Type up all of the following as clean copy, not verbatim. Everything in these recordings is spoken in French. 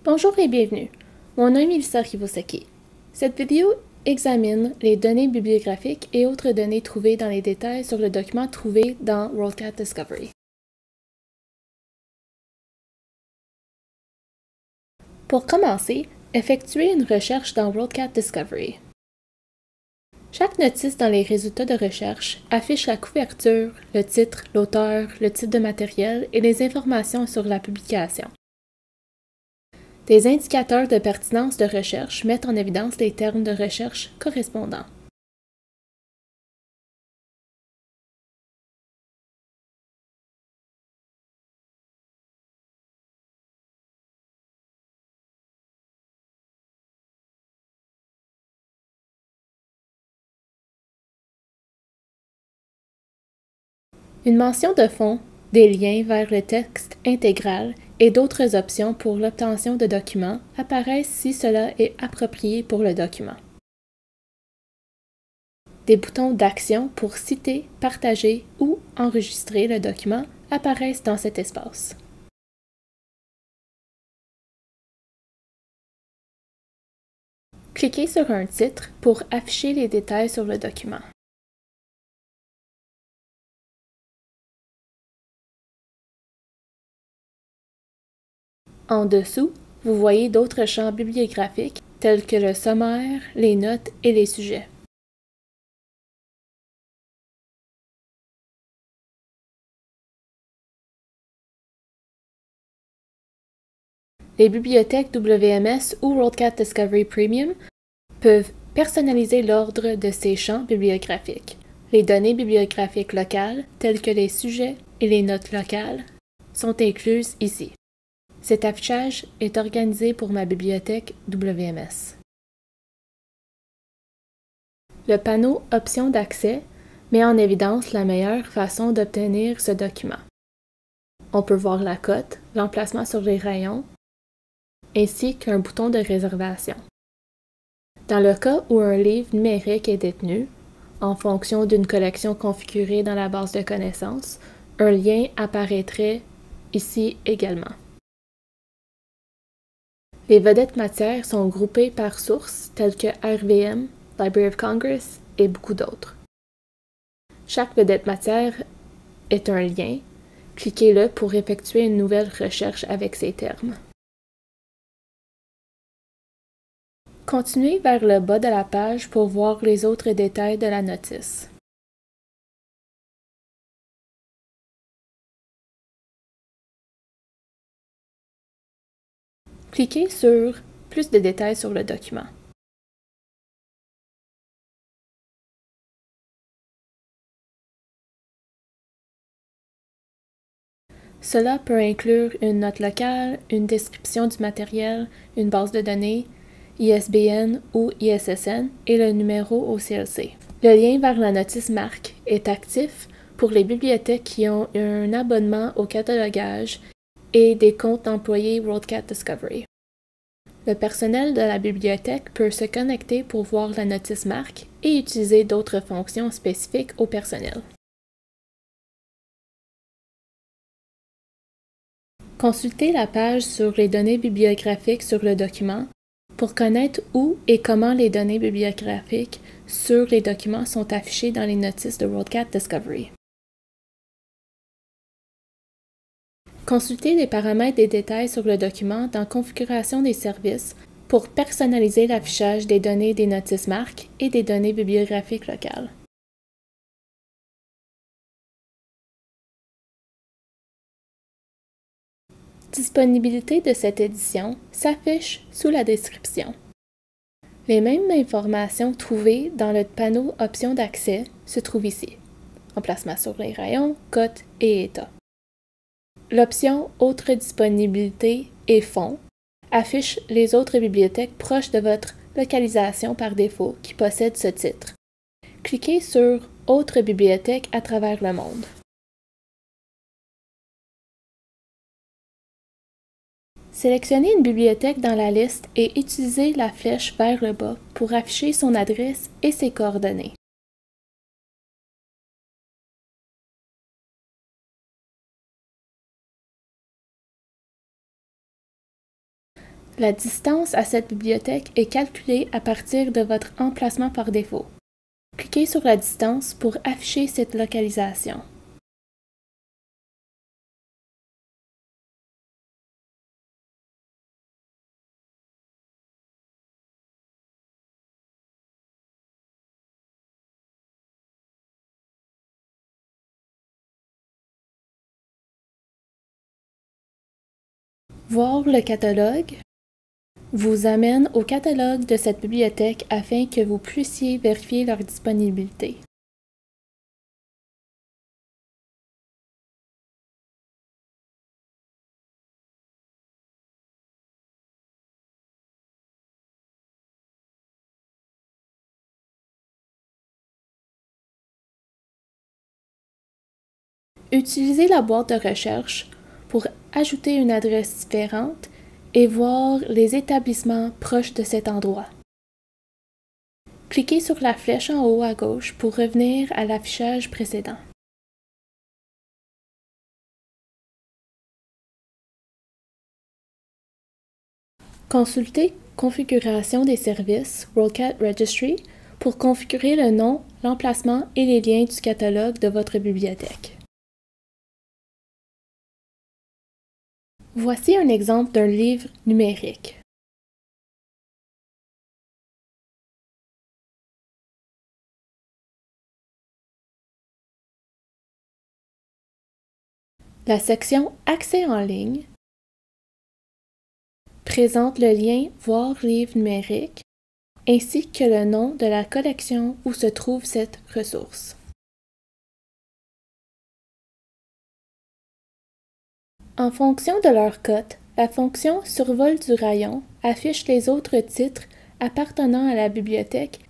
Bonjour et bienvenue. Mon nom est Melissa Kibosaki. Cette vidéo examine les données bibliographiques et autres données trouvées dans les détails sur le document trouvé dans WorldCat Discovery. Pour commencer, effectuez une recherche dans WorldCat Discovery. Chaque notice dans les résultats de recherche affiche la couverture, le titre, l'auteur, le type de matériel et les informations sur la publication. Des indicateurs de pertinence de recherche mettent en évidence les termes de recherche correspondants. Une mention de fond, des liens vers le texte intégral et d'autres options pour l'obtention de documents apparaissent si cela est approprié pour le document. Des boutons d'action pour citer, partager ou enregistrer le document apparaissent dans cet espace. Cliquez sur un titre pour afficher les détails sur le document. En dessous, vous voyez d'autres champs bibliographiques tels que le sommaire, les notes et les sujets. Les bibliothèques WMS ou WorldCat Discovery Premium peuvent personnaliser l'ordre de ces champs bibliographiques. Les données bibliographiques locales, telles que les sujets et les notes locales, sont incluses ici. Cet affichage est organisé pour ma bibliothèque WMS. Le panneau Options d'accès met en évidence la meilleure façon d'obtenir ce document. On peut voir la cote, l'emplacement sur les rayons, ainsi qu'un bouton de réservation. Dans le cas où un livre numérique est détenu, en fonction d'une collection configurée dans la base de connaissances, un lien apparaîtrait ici également. Les vedettes matières sont groupées par source telles que RVM, Library of Congress et beaucoup d'autres. Chaque vedette matière est un lien. Cliquez-le pour effectuer une nouvelle recherche avec ces termes. Continuez vers le bas de la page pour voir les autres détails de la notice. Cliquez sur « Plus de détails sur le document ». Cela peut inclure une note locale, une description du matériel, une base de données, ISBN ou ISSN et le numéro au CLC. Le lien vers la notice marque est actif pour les bibliothèques qui ont un abonnement au catalogage et des comptes d'employés WorldCat Discovery. Le personnel de la bibliothèque peut se connecter pour voir la notice marque et utiliser d'autres fonctions spécifiques au personnel. Consultez la page sur les données bibliographiques sur le document pour connaître où et comment les données bibliographiques sur les documents sont affichées dans les notices de WorldCat Discovery. Consultez les paramètres des détails sur le document dans Configuration des services pour personnaliser l'affichage des données des notices marques et des données bibliographiques locales. Disponibilité de cette édition s'affiche sous la description. Les mêmes informations trouvées dans le panneau Options d'accès se trouvent ici. Emplacement sur les rayons, cote et état. L'option Autres disponibilités et fonds affiche les autres bibliothèques proches de votre localisation par défaut qui possèdent ce titre. Cliquez sur Autres bibliothèques à travers le monde. Sélectionnez une bibliothèque dans la liste et utilisez la flèche vers le bas pour afficher son adresse et ses coordonnées. La distance à cette bibliothèque est calculée à partir de votre emplacement par défaut. Cliquez sur la distance pour afficher cette localisation. Voir le catalogue vous amène au catalogue de cette bibliothèque afin que vous puissiez vérifier leur disponibilité. Utilisez la boîte de recherche pour ajouter une adresse différente et voir les établissements proches de cet endroit. Cliquez sur la flèche en haut à gauche pour revenir à l'affichage précédent. Consultez Configuration des services WorldCat Registry pour configurer le nom, l'emplacement et les liens du catalogue de votre bibliothèque. Voici un exemple d'un livre numérique. La section Accès en ligne présente le lien Voir livre numérique ainsi que le nom de la collection où se trouve cette ressource. En fonction de leur cote, la fonction Survol du rayon affiche les autres titres appartenant à la bibliothèque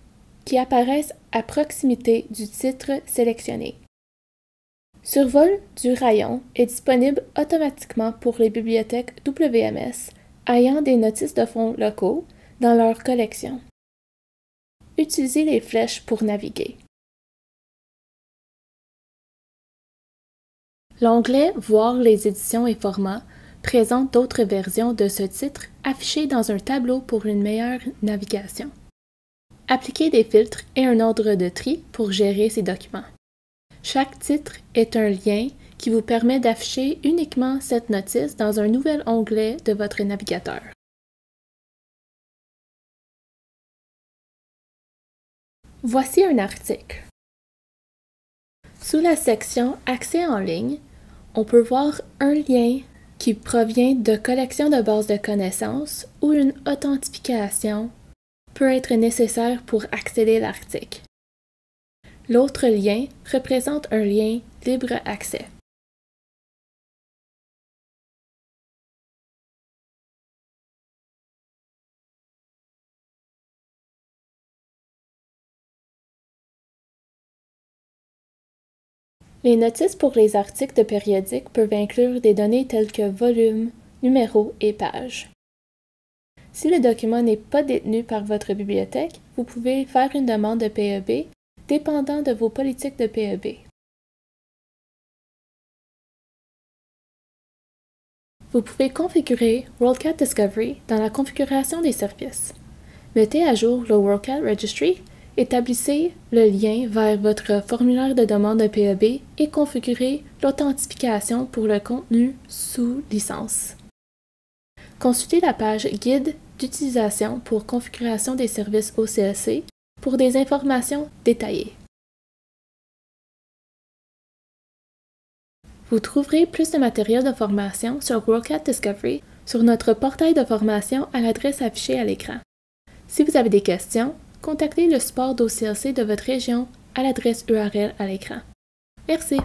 qui apparaissent à proximité du titre sélectionné. Survol du rayon est disponible automatiquement pour les bibliothèques WMS ayant des notices de fond locaux dans leur collection. Utilisez les flèches pour naviguer. L'onglet Voir les éditions et formats présente d'autres versions de ce titre affichées dans un tableau pour une meilleure navigation. Appliquez des filtres et un ordre de tri pour gérer ces documents. Chaque titre est un lien qui vous permet d'afficher uniquement cette notice dans un nouvel onglet de votre navigateur. Voici un article. Sous la section Accès en ligne, on peut voir un lien qui provient de collections de bases de connaissances ou une authentification peut être nécessaire pour accéder à l'article. L'autre lien représente un lien libre accès. Les notices pour les articles de périodiques peuvent inclure des données telles que volume, numéro et page. Si le document n'est pas détenu par votre bibliothèque, vous pouvez faire une demande de PEB dépendant de vos politiques de PEB. Vous pouvez configurer WorldCat Discovery dans la configuration des services. Mettez à jour le WorldCat Registry, établissez le lien vers votre formulaire de demande de PEB et configurez l'authentification pour le contenu sous licence. Consultez la page Guide d'utilisation pour configuration des services OCLC pour des informations détaillées. Vous trouverez plus de matériel de formation sur WorldCat Discovery sur notre portail de formation à l'adresse affichée à l'écran. Si vous avez des questions, contactez le support d'OCLC de votre région à l'adresse URL à l'écran. Merci!